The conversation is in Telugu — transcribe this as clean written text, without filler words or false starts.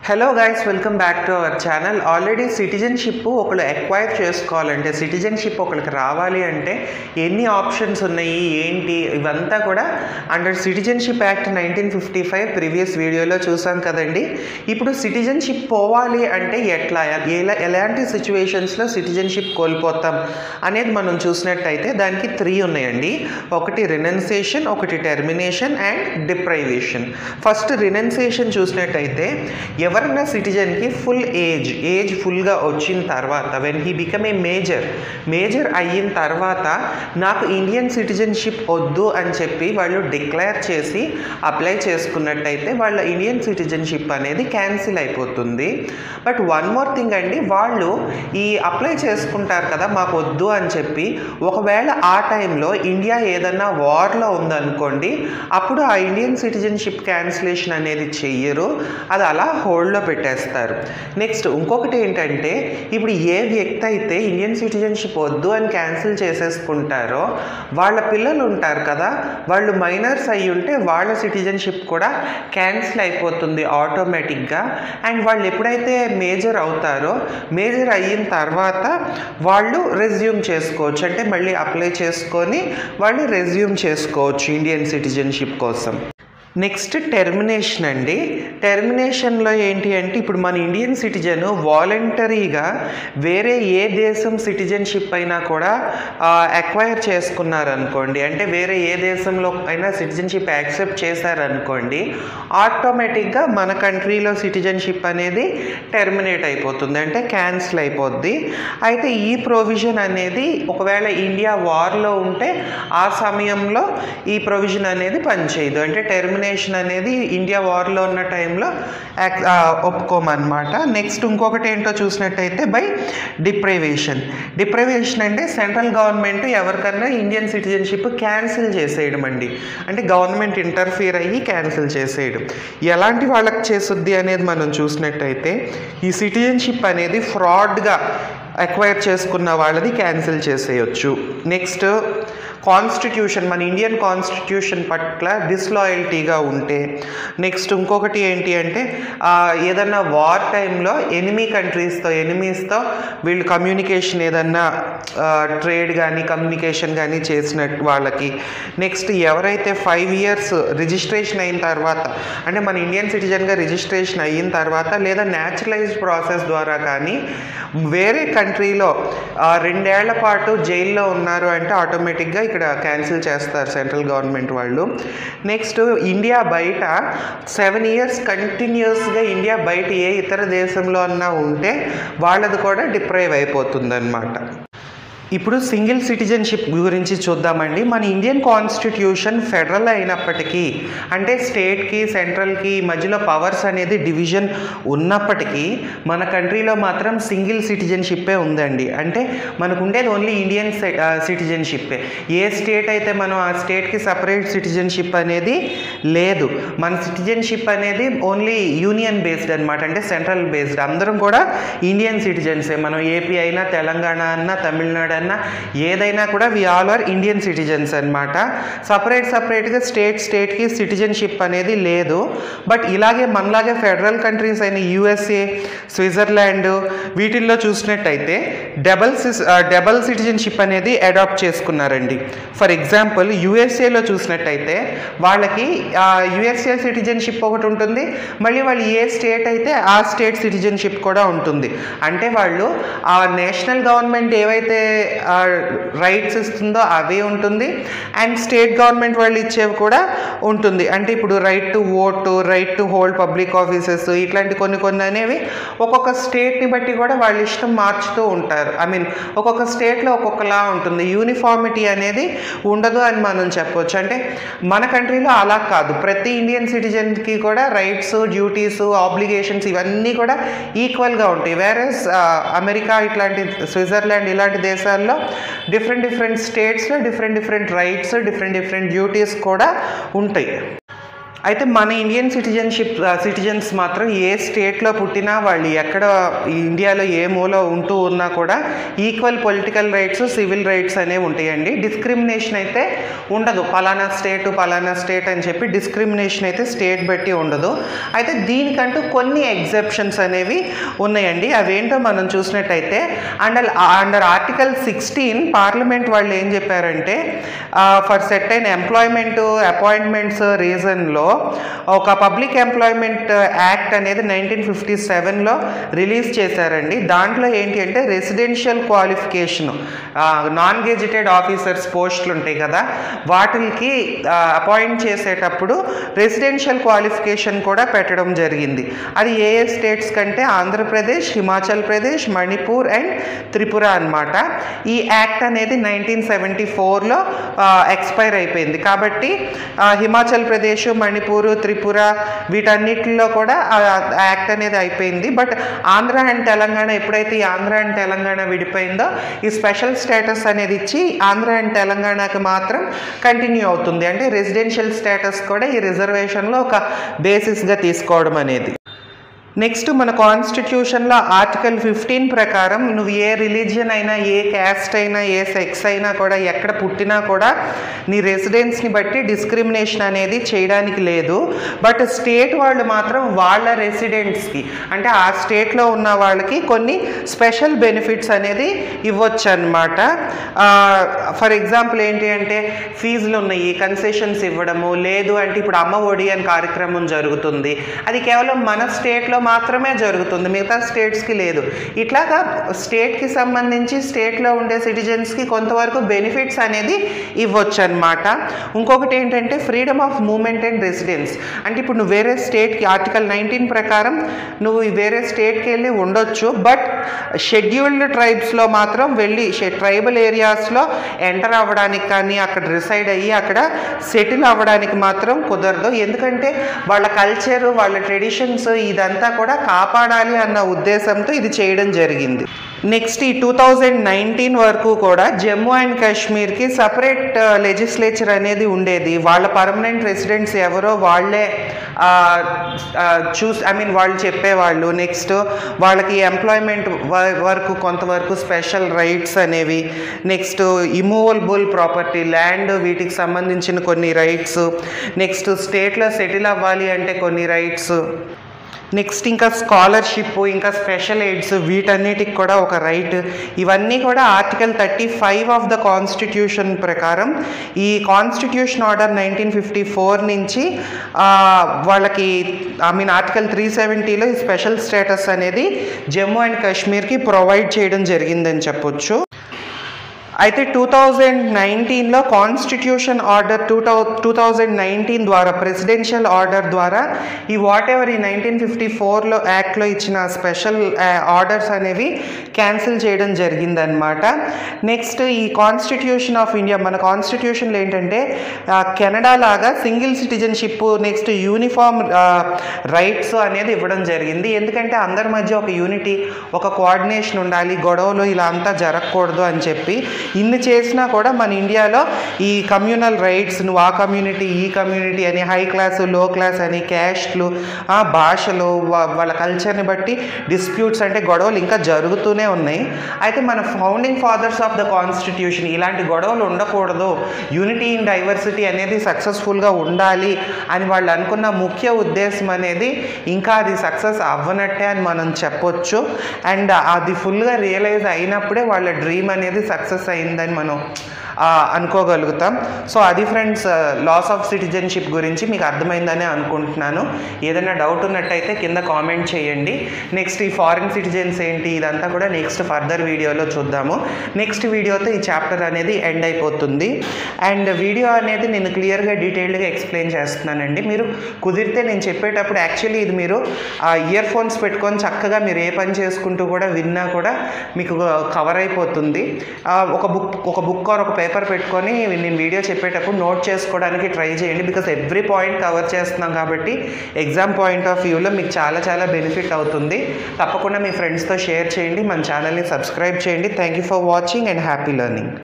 Hello guys, welcome back to our channel. Already citizenship ఒకళ్ళు ఎక్వైర్ చేసుకోవాలంటే, సిటిజన్షిప్ ఒకరికి రావాలి అంటే ఎన్ని ఆప్షన్స్ ఉన్నాయి ఏంటి ఇవంతా కూడా అండర్ సిటిజన్షిప్ యాక్ట్ 1955 ప్రీవియస్ వీడియోలో చూసాం కదండి. ఇప్పుడు సిటిజన్షిప్ పోవాలి అంటే ఎలాంటి సిచ్యువేషన్స్లో సిటిజన్షిప్ కోల్పోతాం అనేది మనం చూసినట్టయితే దానికి 3 ఉన్నాయండి. ఒకటి రినౌన్సియేషన్, ఒకటి termination and deprivation. First renunciation చూసినట్టయితే ఎవరైనా సిటిజన్కి ఫుల్ ఏజ్ ఫుల్గా వచ్చిన తర్వాత, when he become a major అయిన తర్వాత నాకు ఇండియన్ సిటిజన్షిప్ వద్దు అని చెప్పి వాళ్ళు డిక్లేర్ చేసి అప్లై చేసుకున్నట్టయితే వాళ్ళ ఇండియన్ సిటిజన్షిప్ అనేది క్యాన్సిల్ అయిపోతుంది. బట్ వన్ మోర్ థింగ్ అండి, వాళ్ళు ఈ అప్లై చేసుకుంటారు కదా మాకు వద్దు అని చెప్పి, ఒకవేళ ఆ టైంలో ఇండియా ఏదన్నా వార్లో ఉందనుకోండి, అప్పుడు ఆ ఇండియన్ సిటిజన్షిప్ క్యాన్సిలేషన్ అనేది చెయ్యరు, అది అలా హోల్డ్లో పెట్టేస్తారు. నెక్స్ట్ ఇంకొకటి ఏంటంటే, ఇప్పుడు ఏ వ్యక్తి అయితే ఇండియన్ సిటిజన్షిప్ వద్దు అని క్యాన్సిల్ చేసేసుకుంటారో వాళ్ళ పిల్లలు ఉంటారు కదా, వాళ్ళు మైనర్స్ అయ్యి ఉంటే వాళ్ళ సిటిజన్షిప్ కూడా క్యాన్సిల్ అయిపోతుంది ఆటోమేటిక్గా. అండ్ వాళ్ళు ఎప్పుడైతే మేజర్ అవుతారో, మేజర్ అయిన తర్వాత వాళ్ళు రెజ్యూమ్ చేసుకోవచ్చు, అంటే మళ్ళీ అప్లై చేసుకొని వాళ్ళు రెజ్యూమ్ చేసుకోవచ్చు ఇండియన్ సిటిజన్షిప్ కోసం. నెక్స్ట్ టెర్మినేషన్ అండి. టెర్మినేషన్లో ఏంటి అంటే, ఇప్పుడు మన ఇండియన్ సిటిజన్ వాలంటరీగా వేరే ఏ దేశం సిటిజన్షిప్ అయినా కూడా అక్వైర్ చేసుకున్నారనుకోండి, అంటే వేరే ఏ దేశంలో అయినా సిటిజన్షిప్ యాక్సెప్ట్ చేశారనుకోండి, ఆటోమేటిక్గా మన కంట్రీలో సిటిజన్షిప్ అనేది టెర్మినేట్ అయిపోతుంది, అంటే క్యాన్సిల్ అయిపోద్ది. అయితే ఈ ప్రొవిజన్ అనేది ఒకవేళ ఇండియా వార్లో ఉంటే ఆ సమయంలో ఈ ప్రొవిజన్ అనేది పనిచేయదు, అంటే టెర్మినేషన్ అనేది ఇండియా వార్లో ఉన్న టైంలో ఒప్పుకోమన్నమాట. నెక్స్ట్ ఇంకొకటి ఏంటో చూసినట్టయితే బై డిప్రైవేషన్ అంటే సెంట్రల్ గవర్నమెంట్ ఎవరికన్నా ఇండియన్ సిటిజన్షిప్ క్యాన్సిల్ చేసేయడం అండి, అంటే గవర్నమెంట్ ఇంటర్ఫియర్ అయ్యి క్యాన్సిల్ చేసేయడం. ఎలాంటి వాళ్ళకి చేస్తుంది అనేది మనం చూసినట్టయితే, ఈ సిటిజన్షిప్ అనేది ఫ్రాడ్గా అక్వైర్ చేసుకున్న వాళ్ళది క్యాన్సిల్ చేసేయచ్చు. నెక్స్ట్ కాన్స్టిట్యూషన్, మన ఇండియన్ కాన్స్టిట్యూషన్ పట్ల డిస్లాయల్టీగా ఉంటే. నెక్స్ట్ ఇంకొకటి ఏంటి అంటే, ఏదన్నా వార్ టైంలో ఎనిమీస్తో వీళ్ళు కమ్యూనికేషన్ ఏదన్నా ట్రేడ్ కానీ కమ్యూనికేషన్ కానీ చేసినట్టు వాళ్ళకి. నెక్స్ట్ ఎవరైతే 5 years రిజిస్ట్రేషన్ అయిన తర్వాత, అంటే మన ఇండియన్ సిటిజన్గా రిజిస్ట్రేషన్ అయిన తర్వాత లేదా న్యాచురలైజ్డ్ ప్రాసెస్ ద్వారా కానీ వేరే కంట్రీలో 2 ఏళ్ల పాటు జైల్లో ఉన్నారు అంటే ఆటోమేటిక్గా ఇక్కడ క్యాన్సిల్ చేస్తారు సెంట్రల్ గవర్నమెంట్ వాళ్ళు. నెక్స్ట్ ఇండియా బయట 7 years కంటిన్యూస్గా ఇండియా బయట ఏ ఇతర దేశంలో అన్నా ఉంటే వాళ్ళది కూడా డిప్రైవ్ అయిపోతుంది అన్నమాట. ఇప్పుడు సింగిల్ సిటిజన్షిప్ గురించి చూద్దామండి. మన ఇండియన్ కాన్స్టిట్యూషన్ ఫెడరల్ అయినప్పటికీ, అంటే స్టేట్కి సెంట్రల్కి మధ్యలో పవర్స్ అనేది డివిజన్ ఉన్నప్పటికీ మన కంట్రీలో మాత్రం సింగిల్ సిటిజన్షిప్పే ఉందండి. అంటే మనకు ఉండేది ఓన్లీ ఇండియన్ సిటిజన్షిప్పే. ఏ స్టేట్ అయితే మనం ఆ స్టేట్కి సపరేట్ సిటిజన్షిప్ అనేది లేదు. మన సిటిజన్షిప్ అనేది ఓన్లీ యూనియన్ బేస్డ్ అనమాట, అంటే సెంట్రల్ బేస్డ్. అందరం కూడా ఇండియన్ సిటిజన్సే. మనం ఏపీ అయినా, తెలంగాణ అన్నా, తమిళనాడు అన్నా, ఏదైనా కూడా we all are Indian citizens అనమాట. సపరేట్గా స్టేట్కి సిటిజన్షిప్ అనేది లేదు. బట్ ఇలాగే మనలాగే ఫెడరల్ కంట్రీస్ అయిన యూఎస్ఏ, స్విట్జర్లాండ్ వీటిల్లో చూసినట్టయితే డబల్ సిటిజన్షిప్ అనేది అడాప్ట్ చేసుకున్నారండి. ఫర్ ఎగ్జాంపుల్ యూఎస్ఏలో చూసినట్టయితే వాళ్ళకి యూఎస్ఏ సిటిజన్షిప్ ఒకటి ఉంటుంది, మళ్ళీ వాళ్ళు ఏ స్టేట్ అయితే ఆ స్టేట్ సిటిజన్షిప్ కూడా ఉంటుంది. అంటే వాళ్ళు ఆ నేషనల్ గవర్నమెంట్ ఏవైతే రైట్స్ ఇస్తుందో అవే ఉంటుంది, అండ్ స్టేట్ గవర్నమెంట్ వాళ్ళు ఇచ్చేవి కూడా ఉంటుంది. అంటే ఇప్పుడు right to vote, right to hold public offices, ఇట్లాంటి కొన్ని అనేవి ఒక్కొక్క స్టేట్ని బట్టి కూడా వాళ్ళ ఇష్టం మార్చుతూ ఉంటారు. ఒక్కొక్క స్టేట్లో ఒక్కొక్కలా ఉంటుంది, యూనిఫార్మిటీ అనేది ఉండదు అని మనం చెప్పవచ్చు. అంటే మన కంట్రీలో అలా కాదు, ప్రతి ఇండియన్ సిటిజన్కి కూడా రైట్స్, డ్యూటీస్, ఆబ్లిగేషన్స్ ఇవన్నీ కూడా ఈక్వల్గా ఉంటాయి. వేరేస్ అమెరికా ఇట్లాంటి, స్విట్జర్లాండ్ ఇలాంటి దేశాల్లో డిఫరెంట్ స్టేట్స్లో డిఫరెంట్ రైట్స్, డిఫరెంట్ డ్యూటీస్ కూడా ఉంటాయి. అయితే మన ఇండియన్ సిటిజన్స్ మాత్రం ఏ స్టేట్లో పుట్టినా వాళ్ళు ఎక్కడ ఇండియాలో ఏ మూల ఉంటూ ఉన్నా కూడా equal political rights, civil rights అనేవి ఉంటాయండి. డిస్క్రిమినేషన్ అయితే ఉండదు. పలానా స్టేట్ అని చెప్పి డిస్క్రిమినేషన్ అయితే స్టేట్ బట్టి ఉండదు. అయితే దీనికంటూ కొన్ని ఎగ్జెప్షన్స్ అనేవి ఉన్నాయండి. అవేంటో మనం చూసినట్టయితే అండర్ ఆర్టికల్ 16 పార్లమెంట్ వాళ్ళు ఏం చెప్పారంటే ఫర్ సెర్టైన్ ఎంప్లాయ్మెంట్ అపాయింట్మెంట్స్ రీజన్లో ఒక పబ్లిక్ ఎంప్లాయ్మెంట్ యాక్ట్ అనేది 1957లో రిలీజ్ చేశారండి. దాంట్లో ఏంటి అంటే residential qualification, non gazetted officers పోస్టులు ఉంటాయి కదా, వాటికి అపాయింట్ చేసేటప్పుడు రెసిడెన్షియల్ క్వాలిఫికేషన్ కూడా పెట్టడం జరిగింది. అది ఏ స్టేట్స్ కంటే ఆంధ్రప్రదేశ్, హిమాచల్ ప్రదేశ్, మణిపూర్ అండ్ త్రిపుర అన్నమాట. ఈ యాక్ట్ అనేది 1974లో ఎక్స్పైర్ అయిపోయింది. కాబట్టి హిమాచల్ ప్రదేశ్, మణిపూర్, త్రిపుర వీటన్నిటిలో కూడా యాక్ట్ అనేది అయిపోయింది. బట్ ఆంధ్ర అండ్ తెలంగాణ ఎప్పుడైతే ఈ ఆంధ్ర అండ్ తెలంగాణ విడిపోయిందో ఈ స్పెషల్ స్టేటస్ అనేది ఇచ్చి ఆంధ్ర అండ్ తెలంగాణకి మాత్రం కంటిన్యూ అవుతుంది. అంటే రెసిడెన్షియల్ స్టేటస్ కూడా ఈ రిజర్వేషన్లో ఒక బేసిస్గా తీసుకోవడం అనేది. నెక్స్ట్ మన కాన్స్టిట్యూషన్లో ఆర్టికల్ 15 ప్రకారం నువ్వు ఏ రిలీజియన్ అయినా, ఏ క్యాస్ట్ అయినా, ఏ సెక్స్ అయినా కూడా ఎక్కడ పుట్టినా కూడా నీ రెసిడెన్స్ని బట్టి డిస్క్రిమినేషన్ అనేది చేయడానికి లేదు. బట్ స్టేట్ వాళ్ళు మాత్రం వాళ్ళ రెసిడెంట్స్కి అంటే ఆ స్టేట్లో ఉన్న వాళ్ళకి కొన్ని స్పెషల్ బెనిఫిట్స్ అనేది ఇవ్వచ్చు అన్నమాట. ఫర్ ఎగ్జాంపుల్ ఏంటి అంటే ఫీజులు ఉన్నాయి, కన్సెషన్స్ ఇవ్వడము, లేదు అంటే ఇప్పుడు అమ్మ ఒడి అని కార్యక్రమం జరుగుతుంది, అది కేవలం మన స్టేట్లో మాత్రమే జరుగుతుంది, మిగతా స్టేట్స్కి లేదు. ఇట్లాగా స్టేట్కి సంబంధించి స్టేట్లో ఉండే సిటిజన్స్కి కొంతవరకు బెనిఫిట్స్ అనేది ఇవ్వచ్చు అనమాట. ఇంకొకటి ఏంటంటే freedom of movement and residence. అంటే ఇప్పుడు నువ్వు వేరే స్టేట్కి ఆర్టికల్ 19 ప్రకారం నువ్వు వేరే స్టేట్కి వెళ్ళి ఉండొచ్చు. బట్ షెడ్యూల్డ్ ట్రైబ్స్లో మాత్రం వెళ్ళి ట్రైబల్ ఏరియాస్లో ఎంటర్ అవ్వడానికి కానీ అక్కడ రిసైడ్ అయ్యి అక్కడ సెటిల్ అవ్వడానికి మాత్రం కుదరదు. ఎందుకంటే వాళ్ళ కల్చరు, వాళ్ళ ట్రెడిషన్స్ ఇదంతా కూడా కాపాడాలి అన్న ఉద్దేశంతో ఇది చేయడం జరిగింది. నెక్స్ట్ ఈ 2019 వరకు కూడా జమ్మూ అండ్ కాశ్మీర్కి సపరేట్ లెజిస్లేచర్ అనేది ఉండేది. వాళ్ళ పర్మనెంట్ రెసిడెంట్స్ ఎవరో వాళ్ళే వాళ్ళు చెప్పేవాళ్ళు. నెక్స్ట్ వాళ్ళకి ఎంప్లాయ్మెంట్ వరకు కొంతవరకు స్పెషల్ రైట్స్ అనేవి, నెక్స్ట్ ఇమూవబుల్ ప్రాపర్టీ, ల్యాండ్, వీటికి సంబంధించిన కొన్ని రైట్స్, నెక్స్ట్ స్టేట్లో సెటిల్ అవ్వాలి అంటే కొన్ని రైట్స్, నెక్స్ట్ ఇంకా స్కాలర్షిప్, ఇంకా స్పెషల్ ఎయిడ్స్, వీటన్నిటికి కూడా ఒక రైట్. ఇవన్నీ కూడా ఆర్టికల్ 35 ఆఫ్ ద కాన్స్టిట్యూషన్ ప్రకారం ఈ కాన్స్టిట్యూషన్ ఆర్డర్ 1954 నుంచి వాళ్ళకి ఆర్టికల్ 370లో ఈ స్పెషల్ స్టేటస్ అనేది జమ్మూ అండ్ కాశ్మీర్కి ప్రొవైడ్ చేయడం జరిగిందని చెప్పొచ్చు. అయితే 2019లో కాన్స్టిట్యూషన్ ఆర్డర్ 2019 ద్వారా ప్రెసిడెన్షియల్ ఆర్డర్ ద్వారా ఈ వాట్ ఎవర్ ఈ 1954లో యాక్ట్లో ఇచ్చిన స్పెషల్ ఆర్డర్స్ అనేవి క్యాన్సిల్ చేయడం జరిగిందనమాట. నెక్స్ట్ ఈ కాన్స్టిట్యూషన్ ఆఫ్ ఇండియా, మన కాన్స్టిట్యూషన్లో ఏంటంటే కెనడా లాగా single citizenship, next uniform rights అనేది ఇవ్వడం జరిగింది. ఎందుకంటే అందరి మధ్య ఒక యూనిటీ, ఒక కోఆర్డినేషన్ ఉండాలి, గొడవలు ఇలా అంతా జరగకూడదు అని చెప్పి ఇన్ని చేసినా కూడా మన ఇండియాలో ఈ కమ్యూనల్ రైట్స్, నువ్వు ఆ కమ్యూనిటీ ఈ కమ్యూనిటీ అని, హై క్లాసు లో క్లాస్ అని, క్యాస్ట్లు, భాషలు, వాళ్ళ కల్చర్ని బట్టి డిస్ప్యూట్స్ అంటే గొడవలు ఇంకా జరుగుతూనే ఉన్నాయి. అయితే మన founding fathers of the constitution ఇలాంటి గొడవలు ఉండకూడదు, యూనిటీ ఇన్ డైవర్సిటీ అనేది సక్సెస్ఫుల్గా ఉండాలి అని వాళ్ళు అనుకున్న ముఖ్య ఉద్దేశం అనేది ఇంకా అది సక్సెస్ అవ్వనట్టే అని మనం చెప్పొచ్చు. అండ్ అది ఫుల్గా రియలైజ్ అయినప్పుడే వాళ్ళ డ్రీమ్ అనేది సక్సెస్ అయిందని మనం అనుకోగలుగుతాం. సో అది ఫ్రెండ్స్ లాస్ ఆఫ్ సిటిజన్షిప్ గురించి మీకు అర్థమైందని అనుకుంటున్నాను. ఏదైనా డౌట్ ఉన్నట్టయితే కింద కామెంట్ చేయండి. నెక్స్ట్ ఈ ఫారిన్ సిటిజన్స్ ఏంటి ఇదంతా కూడా నెక్స్ట్ ఫర్దర్ వీడియోలో చూద్దాము. నెక్స్ట్ వీడియోతో ఈ చాప్టర్ అనేది ఎండ్ అయిపోతుంది. అండ్ వీడియో అనేది నేను క్లియర్గా డీటెయిల్డ్గా ఎక్స్ప్లెయిన్ చేస్తున్నానండి. మీరు కుదిరితే నేను చెప్పేటప్పుడు యాక్చువల్లీ ఇది మీరు ఇయర్ ఫోన్స్ పెట్టుకొని చక్కగా మీరు ఏ పని చేసుకుంటూ కూడా విన్నా కూడా మీకు కవర్ అయిపోతుంది. ఒక బుక్ ఆర్ ఒక పేపర్ పెట్టుకొని నేను వీడియో చెప్పేటప్పుడు నోట్ చేసుకోవడానికి ట్రై చేయండి. బికాస్ ఎవ్రీ పాయింట్ కవర్ చేస్తున్నాం కాబట్టి ఎగ్జామ్ పాయింట్ ఆఫ్ వ్యూలో మీకు చాలా చాలా బెనిఫిట్ అవుతుంది. తప్పకుండా మీ ఫ్రెండ్స్తో షేర్ చేయండి, మన ఛానల్ని సబ్స్క్రైబ్ చేయండి. Thank you for watching and happy learning.